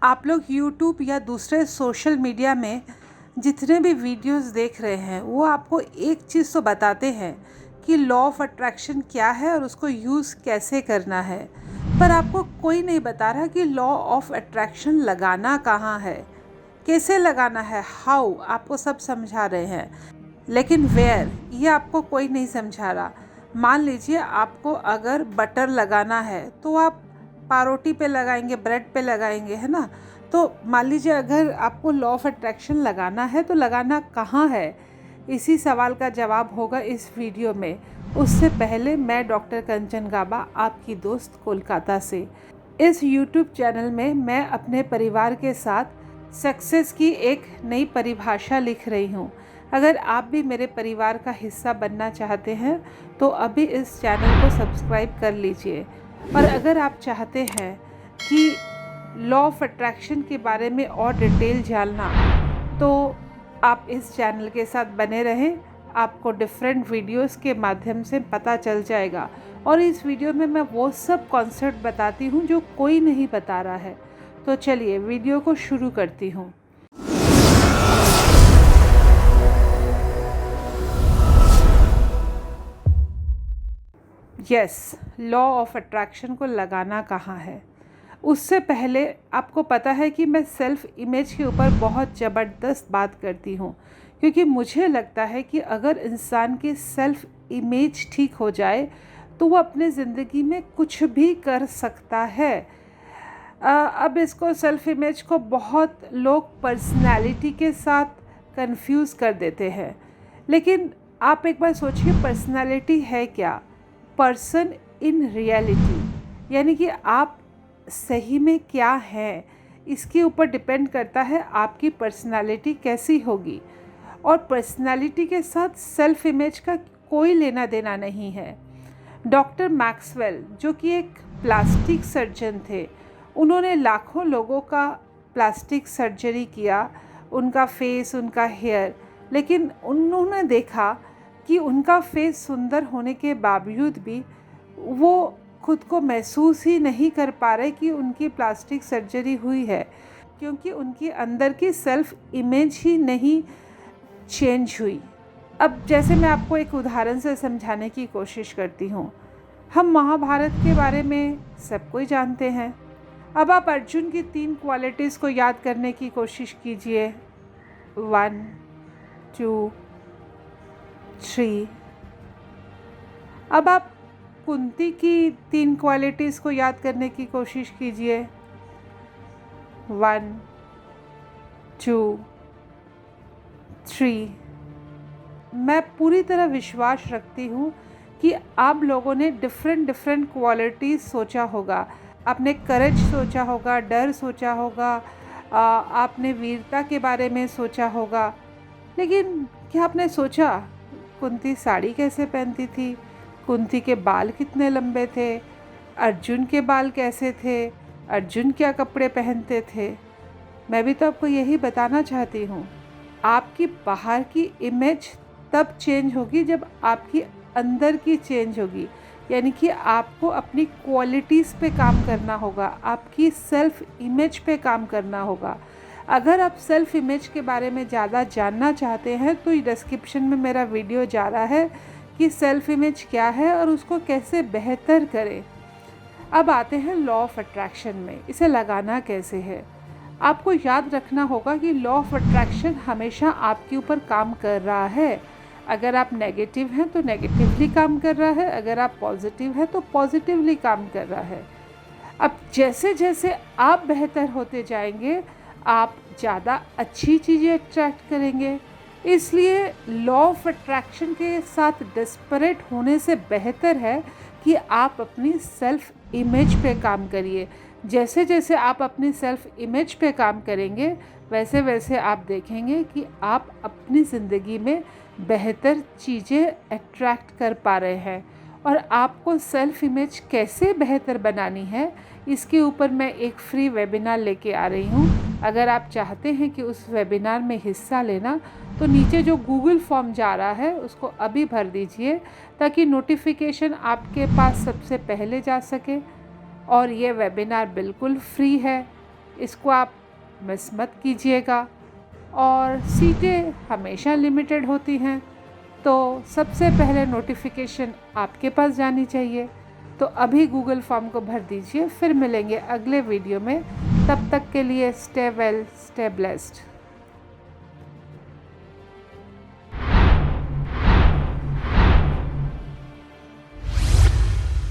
आप लोग यूट्यूब या दूसरे सोशल मीडिया में जितने भी वीडियोस देख रहे हैं वो आपको एक चीज़ तो बताते हैं कि लॉ ऑफ अट्रैक्शन क्या है और उसको यूज़ कैसे करना है, पर आपको कोई नहीं बता रहा कि लॉ ऑफ अट्रैक्शन लगाना कहाँ है, कैसे लगाना है, हाउ आपको सब समझा रहे हैं, लेकिन वेयर ये आपको कोई नहीं समझा रहा। मान लीजिए आपको अगर बटर लगाना है तो आप पारोटी पे लगाएंगे, ब्रेड पे लगाएंगे, है ना। तो मान लीजिए अगर आपको लॉ ऑफ अट्रैक्शन लगाना है तो लगाना कहाँ है, इसी सवाल का जवाब होगा इस वीडियो में। उससे पहले मैं डॉक्टर कंचन गाबा, आपकी दोस्त कोलकाता से। इस यूट्यूब चैनल में मैं अपने परिवार के साथ सक्सेस की एक नई परिभाषा लिख रही हूँ। अगर आप भी मेरे परिवार का हिस्सा बनना चाहते हैं तो अभी इस चैनल को सब्सक्राइब कर लीजिए। और अगर आप चाहते हैं कि लॉ ऑफ अट्रैक्शन के बारे में और डिटेल जानना तो आप इस चैनल के साथ बने रहें। आपको डिफरेंट वीडियोस के माध्यम से पता चल जाएगा और इस वीडियो में मैं वो सब कॉन्सेप्ट बताती हूँ जो कोई नहीं बता रहा है। तो चलिए वीडियो को शुरू करती हूँ। यस, लॉ ऑफ अट्रैक्शन को लगाना कहाँ है। उससे पहले आपको पता है कि मैं सेल्फ़ इमेज के ऊपर बहुत ज़बरदस्त बात करती हूँ, क्योंकि मुझे लगता है कि अगर इंसान की सेल्फ़ इमेज ठीक हो जाए तो वो अपने ज़िंदगी में कुछ भी कर सकता है। अब इसको सेल्फ़ इमेज को बहुत लोग पर्सनैलिटी के साथ कंफ्यूज कर देते हैं, लेकिन आप एक बार सोचिए पर्सनैलिटी है क्या। पर्सन इन रियलिटी, यानी कि आप सही में क्या है, इसके ऊपर डिपेंड करता है आपकी पर्सनालिटी कैसी होगी। और पर्सनालिटी के साथ सेल्फ इमेज का कोई लेना देना नहीं है। डॉक्टर मैक्सवेल, जो कि एक प्लास्टिक सर्जन थे, उन्होंने लाखों लोगों का प्लास्टिक सर्जरी किया, उनका फेस, उनका हेयर, लेकिन उन्होंने देखा कि उनका फेस सुंदर होने के बावजूद भी वो खुद को महसूस ही नहीं कर पा रहे कि उनकी प्लास्टिक सर्जरी हुई है, क्योंकि उनकी अंदर की सेल्फ इमेज ही नहीं चेंज हुई। अब जैसे मैं आपको एक उदाहरण से समझाने की कोशिश करती हूँ। हम महाभारत के बारे में सब कोई जानते हैं। अब आप अर्जुन की 3 क्वालिटीज़ को याद करने की कोशिश कीजिए। 1, 2, 3। अब आप कुंती की 3 क्वालिटीज़ को याद करने की कोशिश कीजिए। 1, 2, 3। मैं पूरी तरह विश्वास रखती हूँ कि आप लोगों ने डिफरेंट क्वालिटीज़ सोचा होगा। आपने करेज सोचा होगा, डर सोचा होगा, आपने वीरता के बारे में सोचा होगा, लेकिन क्या आपने सोचा कुंती साड़ी कैसे पहनती थी, कुंती के बाल कितने लंबे थे, अर्जुन के बाल कैसे थे, अर्जुन क्या कपड़े पहनते थे। मैं भी तो आपको यही बताना चाहती हूँ। आपकी बाहर की इमेज तब चेंज होगी जब आपकी अंदर की चेंज होगी, यानी कि आपको अपनी क्वालिटीज़ पे काम करना होगा, आपकी सेल्फ़ इमेज पे काम करना होगा। अगर आप सेल्फ़ इमेज के बारे में ज़्यादा जानना चाहते हैं तो डिस्क्रिप्शन में मेरा वीडियो जा रहा है कि सेल्फ़ इमेज क्या है और उसको कैसे बेहतर करें। अब आते हैं लॉ ऑफ अट्रैक्शन में, इसे लगाना कैसे है। आपको याद रखना होगा कि लॉ ऑफ अट्रैक्शन हमेशा आपके ऊपर काम कर रहा है। अगर आप नेगेटिव हैं तो नेगेटिवली काम कर रहा है, अगर आप पॉजिटिव हैं तो पॉजिटिवली काम कर रहा है। अब जैसे जैसे आप बेहतर होते जाएंगे आप ज़्यादा अच्छी चीज़ें अट्रैक्ट करेंगे। इसलिए लॉ ऑफ अट्रैक्शन के साथ डेस्परेट होने से बेहतर है कि आप अपनी सेल्फ़ इमेज पे काम करिए। जैसे जैसे आप अपनी सेल्फ़ इमेज पे काम करेंगे वैसे वैसे आप देखेंगे कि आप अपनी ज़िंदगी में बेहतर चीज़ें अट्रैक्ट कर पा रहे हैं। और आपको सेल्फ़ इमेज कैसे बेहतर बनानी है इसके ऊपर मैं एक फ्री वेबिनार लेके आ रही हूँ। अगर आप चाहते हैं कि उस वेबिनार में हिस्सा लेना तो नीचे जो गूगल फॉर्म जा रहा है उसको अभी भर दीजिए ताकि नोटिफिकेशन आपके पास सबसे पहले जा सके। और ये वेबिनार बिल्कुल फ्री है, इसको आप मिस मत कीजिएगा। और सीटें हमेशा लिमिटेड होती हैं, तो सबसे पहले नोटिफिकेशन आपके पास जानी चाहिए। तो अभी गूगल फॉर्म को भर दीजिए, फिर मिलेंगे अगले वीडियो में। तब तक के लिए स्टे वेल, स्टे ब्लेस्ड।